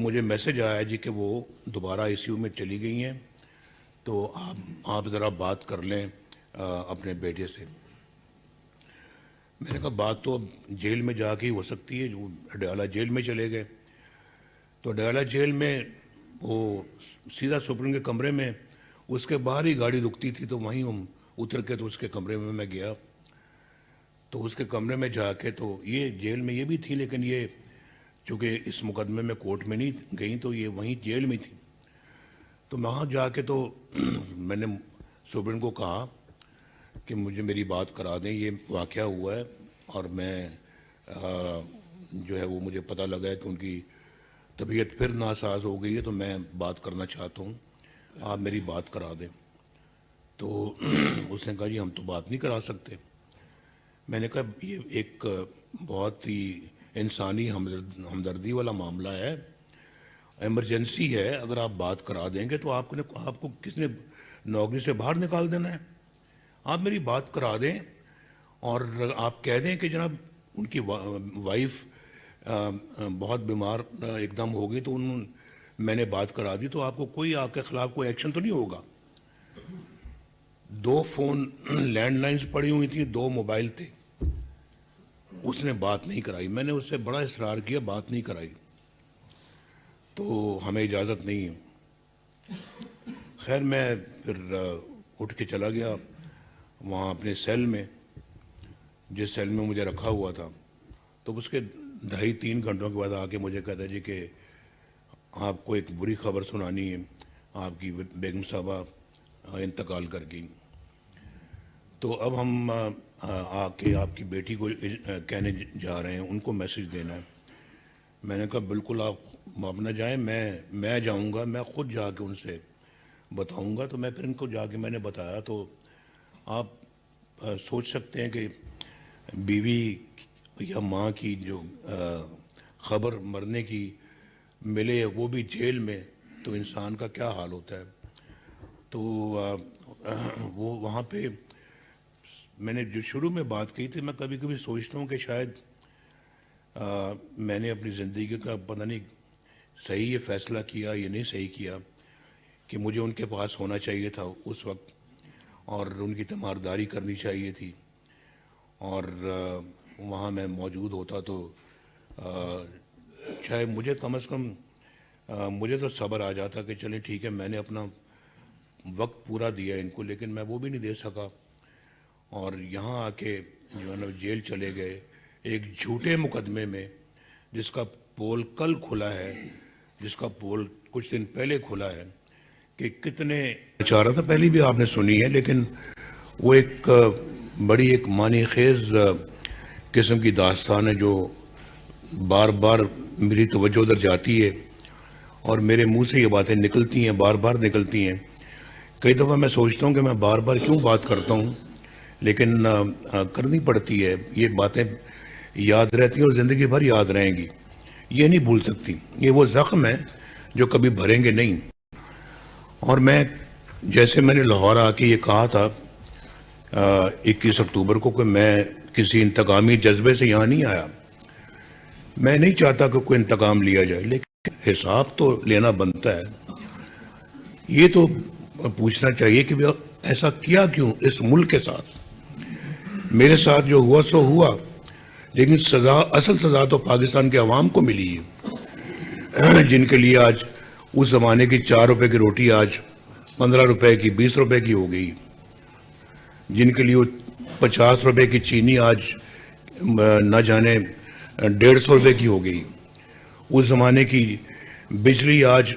मुझे मैसेज आया जी कि वो दोबारा आईसीयू में चली गई हैं, तो आप ज़रा बात कर लें अपने बेटे से। मैंने कहा बात तो अब जेल में जाके ही हो सकती है। जो अडयाला जेल में चले गए, तो अडयाला जेल में वो सीधा सुप्रीम के कमरे में, उसके बाहर ही गाड़ी रुकती थी, तो वहीं हम उतर के तो उसके कमरे में मैं गया। तो उसके कमरे में जाके, तो ये जेल में ये भी थी, लेकिन ये चूँकि इस मुकदमे में कोर्ट में नहीं गई, तो ये वहीं जेल में थी। तो वहाँ जाके तो मैंने सुप्रीम को कहा कि मुझे मेरी बात करा दें, ये वाक़या हुआ है और मैं जो है वो मुझे पता लगा है कि उनकी तबीयत फिर नासाज हो गई है, तो मैं बात करना चाहता हूँ, आप मेरी बात करा दें। तो उसने कहा जी हम तो बात नहीं करा सकते। मैंने कहा ये एक बहुत ही इंसानी हमदर्दी वाला मामला है, इमरजेंसी है, अगर आप बात करा देंगे तो आपको किसने नौकरी से बाहर निकाल देना है। आप मेरी बात करा दें और आप कह दें कि जनाब उनकी वाइफ बहुत बीमार एकदम हो गई, तो मैंने बात करा दी, तो आपको कोई आपके खिलाफ कोई एक्शन तो नहीं होगा। 2 फ़ोन लैंडलाइंस पड़ी हुई थी, 2 मोबाइल थे, उसने बात नहीं कराई। मैंने उससे बड़ा इसरार किया, बात नहीं कराई, तो हमें इजाज़त नहीं है। खैर मैं फिर उठ के चला गया वहाँ अपने सेल में, जिस सेल में मुझे रखा हुआ था। तो उसके 2.5-3 घंटों के बाद आके मुझे कहता जी कि आपको एक बुरी खबर सुनानी है, आपकी बेगम साहबा इंतकाल कर गई। तो अब हम आके आपकी बेटी को कहने जा रहे हैं, उनको मैसेज देना है। मैंने कहा बिल्कुल आप न जाएं, मैं जाऊंगा, मैं ख़ुद जाके उनसे बताऊंगा। तो मैं फिर इनको जाके मैंने बताया, तो आप सोच सकते हैं कि बीवी या माँ की जो ख़बर मरने की मिले, वो भी जेल में, तो इंसान का क्या हाल होता है। तो वो वहाँ पे मैंने जो शुरू में बात की थी, मैं कभी कभी सोचता हूँ कि शायद मैंने अपनी ज़िंदगी का पता नहीं सही ये फ़ैसला किया या नहीं सही किया कि मुझे उनके पास होना चाहिए था उस वक्त और उनकी तीमारदारी करनी चाहिए थी, और वहाँ मैं मौजूद होता तो शायद मुझे कम से कम मुझे तो सब्र आ जाता कि चले ठीक है, मैंने अपना वक्त पूरा दिया इनको, लेकिन मैं वो भी नहीं दे सका। और यहाँ आके जो है ना जेल चले गए एक झूठे मुकदमे में, जिसका पोल कल खुला है, जिसका पोल कुछ दिन पहले खुला है, कि कितने चाह रहा था, पहले भी आपने सुनी है, लेकिन वो एक बड़ी एक मानी खेज किस्म की दास्तान है जो बार बार मेरी तवज्जो उधर जाती है और मेरे मुंह से ये बातें निकलती हैं, बार बार निकलती हैं। कई दफ़ा मैं सोचता हूँ कि मैं बार बार क्यों बात करता हूँ, लेकिन करनी पड़ती है। ये बातें याद रहती हैं और ज़िंदगी भर याद रहेंगी, ये नहीं भूल सकती। ये वो ज़ख्म है जो कभी भरेंगे नहीं। और मैं जैसे मैंने लाहौर आके ये कहा था 21 अक्टूबर को कि मैं किसी इंतकामी जज्बे से यहाँ नहीं आया, मैं नहीं चाहता कि कोई इंतकाम लिया जाए, लेकिन हिसाब तो लेना बनता है। ये तो पूछना चाहिए कि ऐसा किया क्यों इस मुल्क के साथ। मेरे साथ जो हुआ सो हुआ, लेकिन सज़ा, असल सज़ा तो पाकिस्तान के अवाम को मिली है, जिनके लिए आज उस ज़माने की 4 रुपए की रोटी आज 15 रुपए की, 20 रुपए की हो गई, जिनके लिए 50 रुपए की चीनी आज न जाने 150 रुपए की हो गई। उस ज़माने की बिजली आज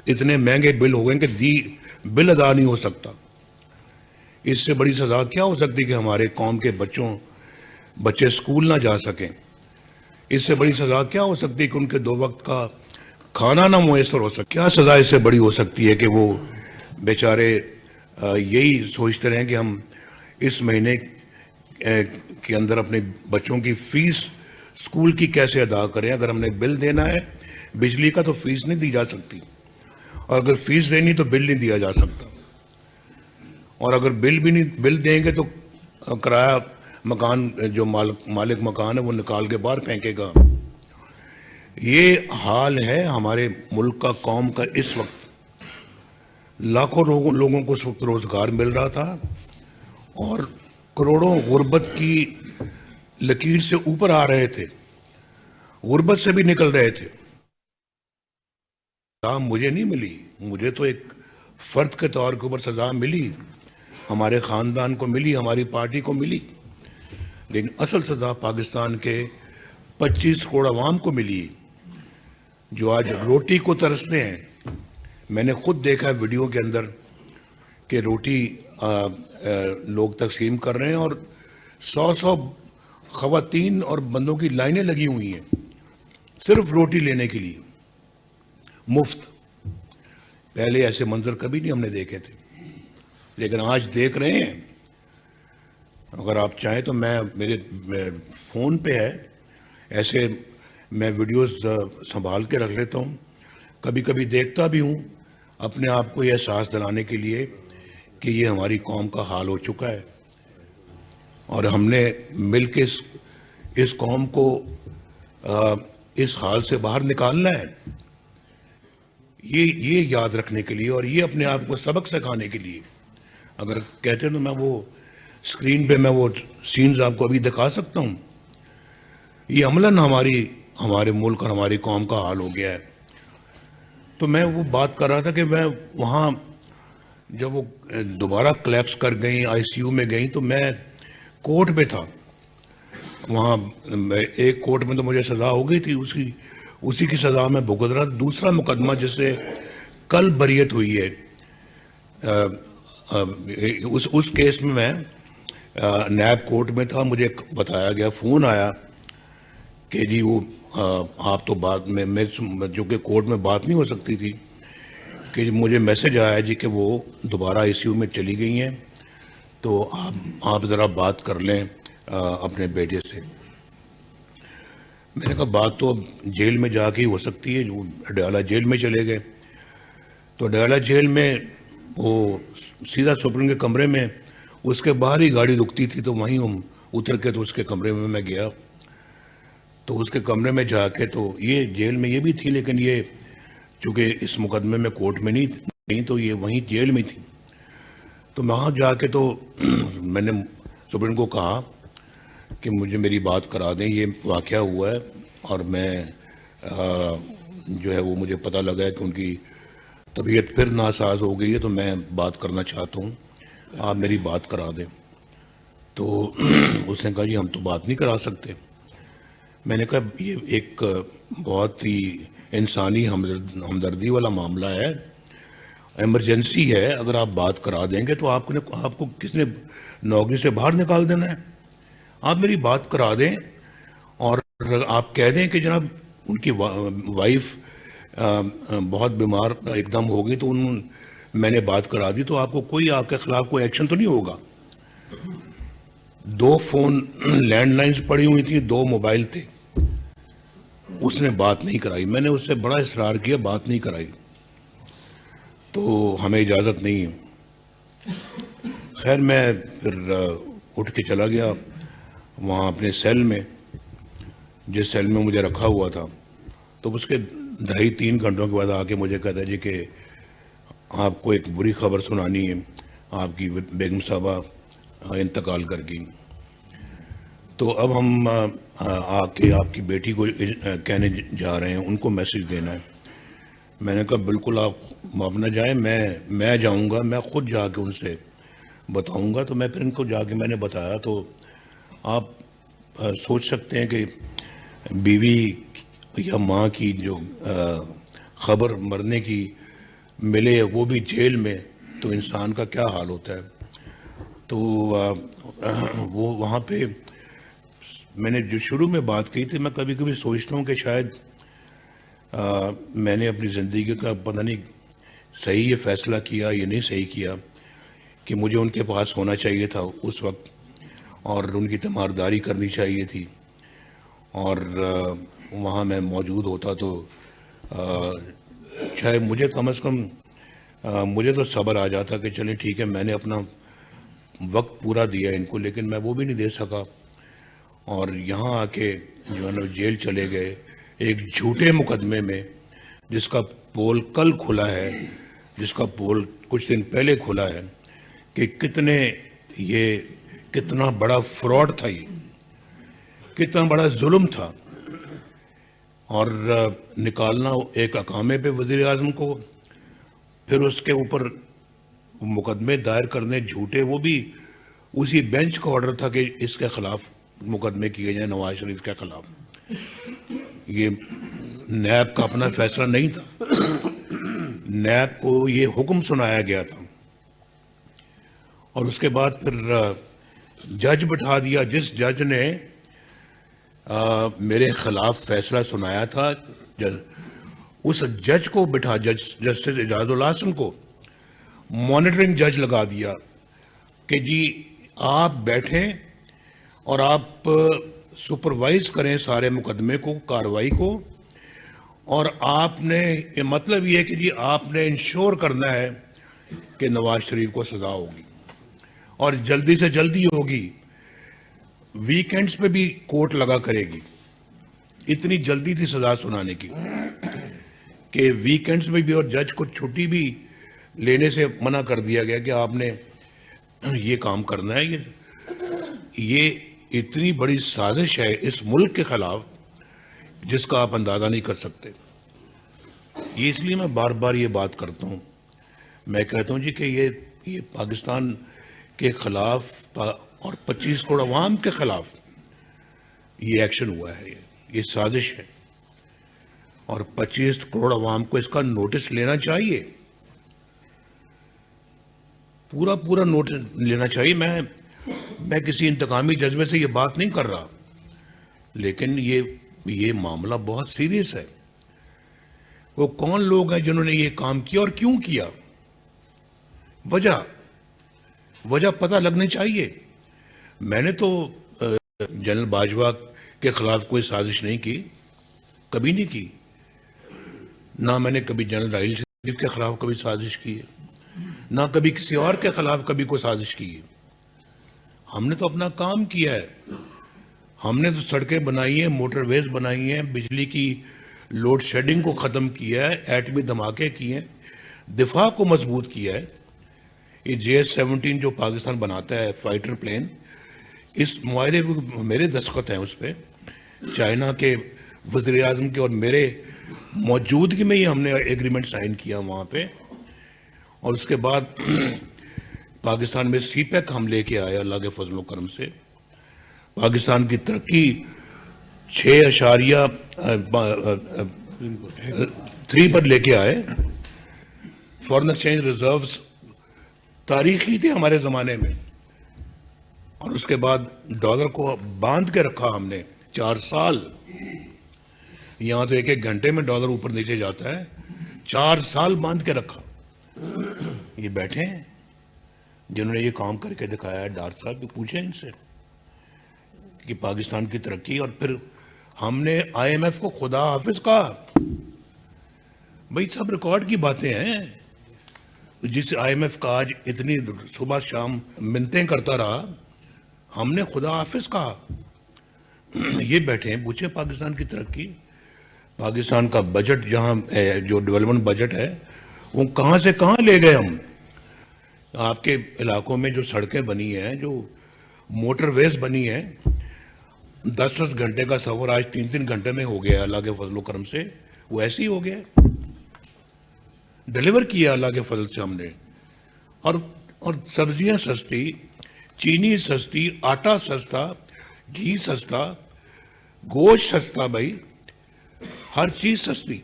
इतने महंगे बिल हो गए कि बिल अदा नहीं हो सकता। इससे बड़ी सज़ा क्या हो सकती कि हमारे कौम के बच्चे स्कूल ना जा सकें। इससे बड़ी सज़ा क्या हो सकती है कि उनके 2 वक्त का खाना ना मुयसर हो सके। क्या सज़ा इससे बड़ी हो सकती है कि वो बेचारे यही सोचते रहें कि हम इस महीने के अंदर अपने बच्चों की फ़ीस स्कूल की कैसे अदा करें। अगर हमने बिल देना है बिजली का तो फीस नहीं दी जा सकती, और अगर फीस देनी तो बिल नहीं दिया जा सकता, और अगर बिल देंगे तो किराया मकान जो मालिक मकान है वो निकाल के बाहर फेंकेगा। ये हाल है हमारे मुल्क का, कौम का। इस वक्त लाखों लोगों को उस वक्त रोजगार मिल रहा था और करोड़ों गुर्बत की लकीर से ऊपर आ रहे थे, गुर्बत से भी निकल रहे थे। सजा मुझे नहीं मिली, मुझे तो एक फर्द के तौर के ऊपर सजा मिली, हमारे खानदान को मिली, हमारी पार्टी को मिली, लेकिन असल सजा पाकिस्तान के 25 करोड़ अवाम को मिली जो आज रोटी को तरसते हैं। मैंने खुद देखा है वीडियो के अंदर कि रोटी लोग तकसीम कर रहे हैं और 100 खवातीन और बंदों की लाइनें लगी हुई हैं सिर्फ रोटी लेने के लिए, मुफ्त। पहले ऐसे मंजर कभी नहीं हमने देखे थे, लेकिन आज देख रहे हैं। अगर आप चाहें तो मेरे फ़ोन पे है, ऐसे मैं वीडियोस संभाल के रख लेता हूँ, कभी कभी देखता भी हूँ, अपने आप को यह एहसास दिलाने के लिए कि ये हमारी कौम का हाल हो चुका है और हमने मिल के इस कौम को इस हाल से बाहर निकालना है। ये याद रखने के लिए और ये अपने आप को सबक सिखाने के लिए, अगर कहते हैं तो मैं वो स्क्रीन पे मैं वो सीन्स आपको अभी दिखा सकता हूँ। ये अमलन हमारे मुल्क और हमारी कौम का हाल हो गया है। तो मैं वो बात कर रहा था कि मैं वहाँ जब वो दोबारा क्लैप्स कर गई, आईसीयू में गई, तो मैं कोर्ट में था। वहाँ एक कोर्ट में तो मुझे सज़ा हो गई थी, उसी की सज़ा में भुगत रहा था। दूसरा मुकदमा जिससे कल बरियत हुई है, उस केस में मैं नैब कोर्ट में था। मुझे बताया गया, फ़ोन आया कि जी वो आप तो बात में मेरे जो कि कोर्ट में बात नहीं हो सकती थी, कि मुझे मैसेज आया जी कि वो दोबारा आईसीयू में चली गई हैं, तो आप ज़रा बात कर लें अपने बेटे से। मैंने कहा बात तो अब जेल में जाके ही हो सकती है। जो अडयाला जेल में चले गए, तो अडयाला जेल में वो सीधा सुप्रीम के कमरे में, उसके बाहर ही गाड़ी रुकती थी, तो वहीं हम उतर के तो उसके कमरे में मैं गया। तो उसके कमरे में जाके, तो ये जेल में ये भी थी, लेकिन ये चूँकि इस मुकदमे में कोर्ट में नहीं तो ये वहीं जेल में थी। तो वहाँ जाके तो मैंने सुप्रीम को कहा कि मुझे मेरी बात करा दें, ये वाक़या हुआ है और मैं जो है वो मुझे पता लगा है कि उनकी तबीयत फिर नासाज हो गई है, तो मैं बात करना चाहता हूँ, आप मेरी बात करा दें। तो उसने कहा जी हम तो बात नहीं करा सकते। मैंने कहा ये एक बहुत ही इंसानी हमदर्दी वाला मामला है, इमरजेंसी है, अगर आप बात करा देंगे तो आपको किसने नौकरी से बाहर निकाल देना है। आप मेरी बात करा दें और आप कह दें कि जनाब उनकी वाइफ बहुत बीमार एकदम हो गई, तो मैंने बात करा दी, तो आपको कोई आपके खिलाफ कोई एक्शन तो नहीं होगा। 2 फोन लैंडलाइंस पड़ी हुई थी, 2 मोबाइल थे, उसने बात नहीं कराई। मैंने उससे बड़ा इसरार किया, बात नहीं कराई, तो हमें इजाज़त नहीं है। खैर मैं फिर उठ के चला गया वहाँ अपने सेल में, जिस सेल में मुझे रखा हुआ था। तो उसके 2.5-3 घंटों के बाद आके मुझे कहता है जी कि आपको एक बुरी खबर सुनानी है, आपकी बेगम साहबा इंतकाल कर गई। तो अब हम आके आपकी बेटी को कहने जा रहे हैं, उनको मैसेज देना है। मैंने कहा बिल्कुल आप न जाएं, मैं जाऊंगा, मैं खुद जाके उनसे बताऊंगा। तो मैं फिर इनको जाके मैंने बताया। तो आप सोच सकते हैं कि बीवी या माँ की जो खबर मरने की मिले, वो भी जेल में, तो इंसान का क्या हाल होता है। तो वो वहाँ पे मैंने जो शुरू में बात की थी, मैं कभी कभी सोचता हूँ कि शायद मैंने अपनी ज़िंदगी का पता नहीं सही ये फ़ैसला किया या नहीं सही किया कि मुझे उनके पास होना चाहिए था उस वक्त और उनकी तीमारदारी करनी चाहिए थी, और वहाँ मैं मौजूद होता तो शायद मुझे कम से कम मुझे तो सब्र आ जाता कि चलें ठीक है, मैंने अपना वक्त पूरा दिया इनको, लेकिन मैं वो भी नहीं दे सका। और यहाँ आके जो है ना जेल चले गए, एक झूठे मुकदमे में जिसका पोल कल खुला है, जिसका पोल कुछ दिन पहले खुला है, कि कितना बड़ा फ्रॉड था, ये कितना बड़ा जुल्म था, और निकालना एक अकामे पे वज़ीर आज़म को, फिर उसके ऊपर मुकदमे दायर करने झूठे, वो भी उसी बेंच का ऑर्डर था कि इसके खिलाफ मुकदमे किए जाए, नवाज शरीफ के खिलाफ। ये नैब का अपना फैसला नहीं था, नैब को ये हुक्म सुनाया गया था, और उसके बाद फिर जज बिठा दिया। जिस जज ने मेरे खिलाफ फैसला सुनाया था, उस जज को बिठा, जस्टिस एजाजुल हसन को मॉनिटरिंग जज लगा दिया कि जी आप बैठें और आप सुपरवाइज करें सारे मुकदमे को, कार्रवाई को, और आपने मतलब ये है कि जी आपने इंश्योर करना है कि नवाज शरीफ को सज़ा होगी, और जल्दी से जल्दी होगी। वीकेंड्स पे भी कोर्ट लगा करेगी। इतनी जल्दी थी सज़ा सुनाने की कि वीकेंड्स में भी, और जज को छुट्टी भी लेने से मना कर दिया गया कि आपने ये काम करना है। ये इतनी बड़ी साजिश है इस मुल्क के खिलाफ जिसका आप अंदाज़ा नहीं कर सकते। ये इसलिए मैं बार बार ये बात करता हूँ, मैं कहता हूँ जी कि ये पाकिस्तान के खिलाफ और 25 करोड़ अवाम के खिलाफ ये एक्शन हुआ है, ये साजिश है, और 25 करोड़ अवाम को इसका नोटिस लेना चाहिए, पूरा नोटिस लेना चाहिए। मैं किसी इंतकामी जज्बे से ये बात नहीं कर रहा, लेकिन ये मामला बहुत सीरियस है। वो कौन लोग हैं जिन्होंने ये काम किया और क्यों किया, वजह पता लगनी चाहिए। मैंने तो जनरल बाजवा के खिलाफ कोई साजिश नहीं की, कभी नहीं की, ना मैंने कभी जनरल राहिल शरीफ के खिलाफ कभी साजिश की है, ना कभी किसी और के खिलाफ कभी कोई साजिश की है। हमने तो अपना काम किया है, हमने तो सड़कें बनाई हैं, मोटरवेज बनाई हैं, बिजली की लोड शेडिंग को ख़त्म किया है, एटमी धमाके किए हैं, दिफा को मजबूत किया है। ये JS-17 जो पाकिस्तान बनाता है फाइटर प्लेन, इस मुआहदे पर मेरे दस्तखत हैं, उस पर चाइना के वज़ीर आज़म के और मेरे मौजूदगी में ही हमने एग्रीमेंट साइन किया वहाँ पे। और उसके बाद पाकिस्तान में CPEC हम लेके आए अल्लाह के फजल करम से। पाकिस्तान की तरक्की 6.3 पर लेके आए। फॉरेन एक्सचेंज रिजर्व्स तारीखी थे हमारे ज़माने में, और उसके बाद डॉलर को बांध के रखा हमने 4 साल। यहाँ तो एक घंटे में डॉलर ऊपर नीचे जाता है, 4 साल बांध के रखा। ये बैठे हैं जिन्होंने ये काम करके दिखाया है, डार साहब, पूछे इनसे कि पाकिस्तान की तरक्की। और फिर हमने IMF को खुदा हाफिज कहा। भाई सब रिकॉर्ड की बातें हैं। जिस IMF का आज इतनी सुबह शाम मिन्नतें करता रहा, हमने खुदा हाफिज कहा। ये बैठे हैं, पूछे पाकिस्तान की तरक्की, पाकिस्तान का बजट जहाँ जो डेवलपमेंट बजट है वो कहाँ से कहाँ ले गए हम। आपके इलाकों में जो सड़कें बनी हैं, जो मोटरवेज बनी हैं, 10-10 घंटे का सफ़र आज 3-3 घंटे में हो गया अल्लाह के फजल करम से। वो ऐसे ही हो गया, डिलीवर किया अल्लाह के फजल से हमने। और सब्जियां सस्ती, चीनी सस्ती, आटा सस्ता, घी सस्ता, गोश्त सस्ता, भाई हर चीज सस्ती।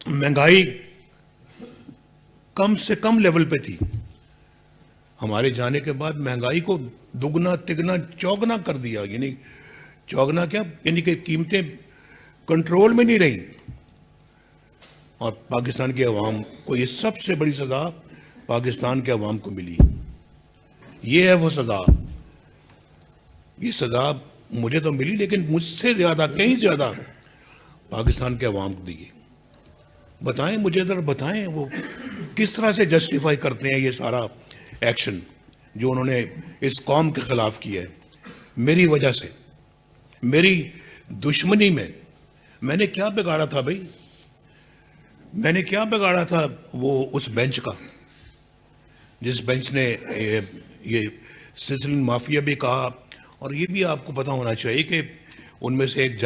महंगाई कम से कम लेवल पे थी। हमारे जाने के बाद महंगाई को दुगना तिगना चौगना कर दिया। यानी चौगना क्या, यानी कि कीमतें कंट्रोल में नहीं रही। और पाकिस्तान के अवाम को ये सबसे बड़ी सज़ा पाकिस्तान के अवाम को मिली। ये है वो सज़ा। ये सज़ा मुझे तो मिली, लेकिन मुझसे ज़्यादा, कहीं ज़्यादा पाकिस्तान के अवाम को दी। बताएं मुझे, ज़रा बताएं वो किस तरह से जस्टिफाई करते हैं ये सारा एक्शन जो उन्होंने इस कौम के ख़िलाफ़ किया है। मेरी वजह से, मेरी दुश्मनी में मैंने क्या बिगाड़ा था भाई? मैंने क्या बिगाड़ा था वो उस बेंच का, जिस बेंच ने ये सिसलिन माफिया भी कहा, और ये भी आपको पता होना चाहिए कि उनमें से एक